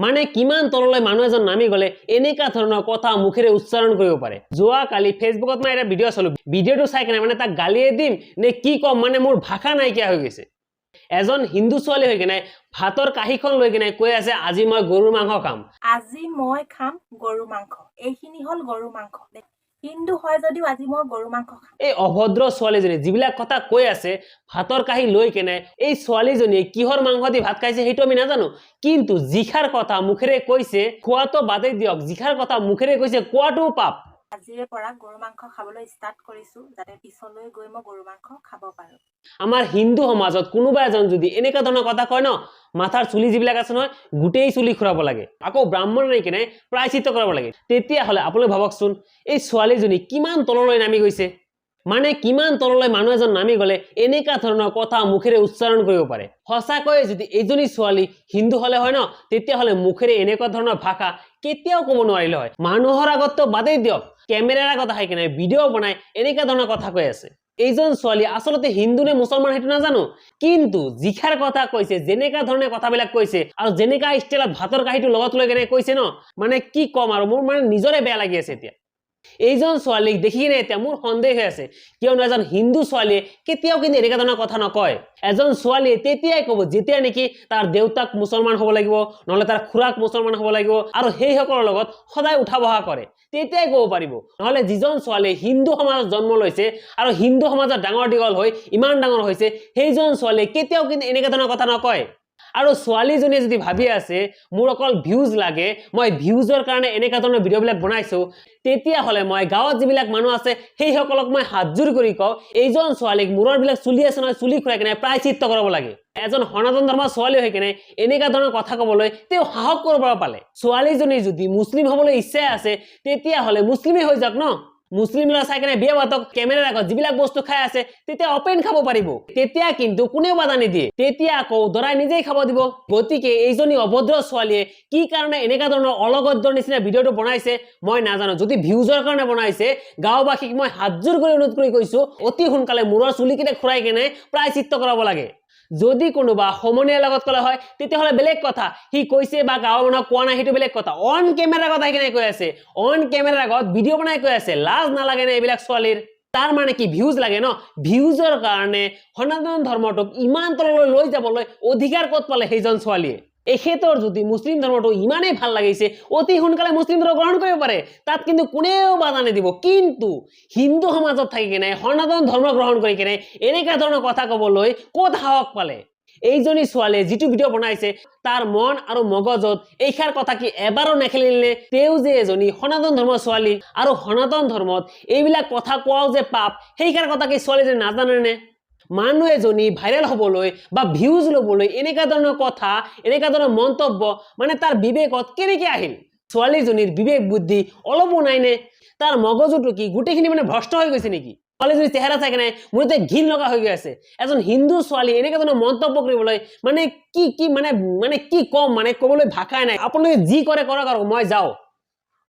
মানে কিমান তললৈ মানুহ এজন নামি গলে এনেকা ধৰণৰ কথা মুখেৰে উচ্চাৰণ কৰিব পাৰে। যোৱা কালি ফেসবুকত মই এটা ভিডিও চালো, ভিডিওটো চাই কেনে মানে তাক গালিয়ে দিম নে কি কম, মানে মোৰ ভাষা নাইকিয়া হৈ গৈছে। এজন হিন্দু ছোৱালী হৈ কেনে ভাতৰ কাঁহীখন লৈ কেনে কৈ আছে আজি মই গৰুৰ মাংস খাম, আজি মই খাম গৰু মাংস। এইখিনি হল গৰু মাংস। হিন্দু হয় যদিও আজি মই গৰু মাংস খাম। এই অভদ্ৰ ছোৱালীজনী যিবিলাক কথা কৈ আছে ভাতৰ কাঁহী লৈ কেনে, এই ছোৱালীজনীয়ে কিহৰ মাংস দি ভাত খাইছে সেইটো আমি নাজানো, কিন্তু জিখাৰ কথা মুখেৰে কৈছে খোৱাটো বাদেই দিয়ক, জিখাৰ কথা মুখেৰে কৈছে কোৱাটো পাপ। আজিৰে পৰা গৰু মাংস খাবলৈ ষ্টাৰ্ট কৰিছো যাতে পিছলৈ গৈ মই গৰু মাংস খাব পাৰো। আমাৰ হিন্দু সমাজত কোনোবা এজন যদি এনেকা ধৰণৰ কথা কয় ন, মাথাৰ চুলি যিবিলাক আছে নহয় গোটেই চুলি খুৰাব লাগে, আকৌ ব্ৰাহ্মণ হৈ কেনে প্ৰায়শ্চিত্ত কৰাব লাগে। তেতিয়াহ'লে আপোনালোকে ভাবকচোন এই ছোৱালীজনী কিমান তললৈ নামি গৈছে। মানে কিমান তললৈ মানুহ এজন নামি গলে এনেকা ধৰণৰ কথা মুখেৰে উচ্চাৰণ কৰিব পাৰে। সঁচাকৈয়ে যদি এইজনী ছোৱালী হিন্দু হলে হয় ন, তেতিয়াহ'লে মুখেৰে এনেকুৱা ধৰণৰ ভাষা কেতিয়াও ক'ব নোৱাৰিলে হয়। মানুহৰ আগততো বাদেই দিয়ক, কেমেৰাৰ আগত আহি কেনে ভিডিঅ' বনাই এনেকা ধৰণৰ কথা কৈ আছে। এইজন ছোৱালী আচলতে হিন্দু নে মুছলমান সেইটো নাজানো, কিন্তু জিখাৰ কথা কৈছে, যেনেকা ধৰণে কথাবিলাক কৈছে আৰু যেনেকা ষ্টাইলত ভাতৰ কাঁহীটো লগত লৈ কেনে কৈছে ন, মানে কি কম আৰু, মোৰ মানে নিজৰে বেয়া লাগি আছে। এতিয়া এইজন ছোৱালীক দেখি কিনে এতিয়া মোৰ সন্দেহ হৈ আছে, কিয়নো এজন হিন্দু ছোৱালীয়ে কেতিয়াও কিন্তু এনেকা ধৰণৰ কথা নকয়। এজন ছোৱালীয়ে তেতিয়াই ক'ব যেতিয়া নেকি তাৰ দেউতাক মুছলমান হ'ব লাগিব, নহলে তাৰ খুৰাক মুছলমান হ'ব লাগিব আৰু সেইসকলৰ লগত সদায় উঠা বহা কৰে, তেতিয়াই ক'ব পাৰিব। নহলে যিজন ছোৱালীয়ে হিন্দু সমাজত জন্ম লৈছে আৰু হিন্দু সমাজত ডাঙৰ দীঘল হৈ ইমান ডাঙৰ হৈছে, সেইজন ছোৱালীয়ে কেতিয়াও কিন্তু এনেকা ধৰণৰ কথা নকয়। আৰু ছোৱালীজনীয়ে যদি ভাবি আছে মোৰ অকল ভিউজ লাগে, মই ভিউজৰ কাৰণে এনেকা ধৰণৰ ভিডিঅ'বিলাক বনাইছো, তেতিয়াহ'লে মই গাঁৱত যিবিলাক মানুহ আছে সেইসকলক মই হাতজোৰ কৰি কওঁ এইজন ছোৱালীক মূৰৰ বিলাক চুলি আছে নহয় চুলি খুৰাই কেনে প্ৰায়শ্চিত্ত কৰাব লাগে। এজন সনাতন ধৰ্মৰ ছোৱালী হৈ কেনে এনেকা ধৰণৰ কথা ক'বলৈ তেওঁ সাহস কৰিব পালে। ছোৱালীজনীৰ যদি মুছলিম হ'বলৈ ইচ্ছা আছে তেতিয়াহ'লে মুছলিমেই হৈ যাওক ন, মুছলিম ল'ৰা চাই কেনে বিয়া পাতক, কেমেৰাৰ আগত যিবিলাক বস্তু খাই আছে তেতিয়া অপেন খাব পাৰিব, তেতিয়া কিন্তু কোনেও বাধা নিদিয়ে, তেতিয়া আকৌ দৰাই নিজেই খাব দিব। গতিকে এইজনী অভদ্ৰ ছোৱালীয়ে কি কাৰণে এনেকা ধৰণৰ অলগদ্যৰ নিচিনা ভিডিঅ'টো বনাইছে মই নাজানো। যদি ভিউজৰ কাৰণে বনাইছে, গাঁওবাসীক মই হাতজোৰ কৰি অনুৰোধ কৰি কৈছো অতি সোনকালে মূৰৰ চুলিকেইটা খুৰাই কেনে প্ৰায়শ্চিত্ত কৰাব লাগে। যদি কোনোবা সমনীয়াৰ লগত কলে হয় তেতিয়াহ'লে বেলেগ কথা, সি কৈছে বা গাঁৱৰ মানুহক কোৱা নাই সেইটো বেলেগ কথা। অন কেমেৰাৰ আগত আহি কেনে কৈ আছে, অন কেমেৰাৰ আগত ভিডিঅ' বনাই কৈ আছে, লাজ নালাগে নে এইবিলাক ছোৱালীৰ? তাৰ মানে কি ভিউজ লাগে ন? ভিউজৰ কাৰণে সনাতন ধৰ্মটোক ইমান তললৈ লৈ যাবলৈ অধিকাৰ ক'ত পালে সেইজন ছোৱালীয়ে? এখেতৰ যদি মুছলিম ধৰ্মটো ইমানেই ভাল লাগিছে অতি সোনকালে মুছলিম ধৰ্ম গ্ৰহণ কৰিব পাৰে, তাত কিন্তু কোনেও বাধা নিদিব। কিন্তু হিন্দু সমাজত থাকি কেনে সনাতন ধৰ্ম গ্ৰহণ কৰি কেনে এনেকা ধৰণৰ কথা ক'বলৈ ক'ত সাহস পালে? এইজনী ছোৱালীয়ে যিটো ভিডিঅ' বনাইছে তাৰ মন আৰু মগজত এইষাৰ কথা কি এবাৰো নেখেলিলে? তেওঁ যে এজনী সনাতন ধৰ্মৰ ছোৱালী আৰু সনাতন ধৰ্মত এইবিলাক কথা কোৱাও যে পাপ, সেইষাৰ কথা কি ছোৱালীজনী নাজানে নে? মানুহ এজনী ভাইৰেল হবলৈ বা ভিউজ লবলৈ এনেকা ধৰণৰ কথা, এনেকা ধৰণৰ মন্তব্য মানে তাৰ বিবেকত কেনেকে আহিল? ছোৱালীজনীৰ বিবেক বুদ্ধি অলপো নাই নে? তাৰ মগজুটো কি গোটেইখিনি মানে ভ্ৰষ্ট হৈ গৈছে নেকি? ছোৱালীজনীৰ চেহেৰা চাই কেনে মোৰ এতিয়া ঘিণ লগা হৈ গৈ আছে। এজন হিন্দু ছোৱালী এনেকা ধৰণৰ মন্তব্য কৰিবলৈ মানে কি কি মানে কি কম, মানে ক'বলৈ ভাষাই নাই। আপোনালোকে যি কৰে কৰক আৰু মই যাওঁ।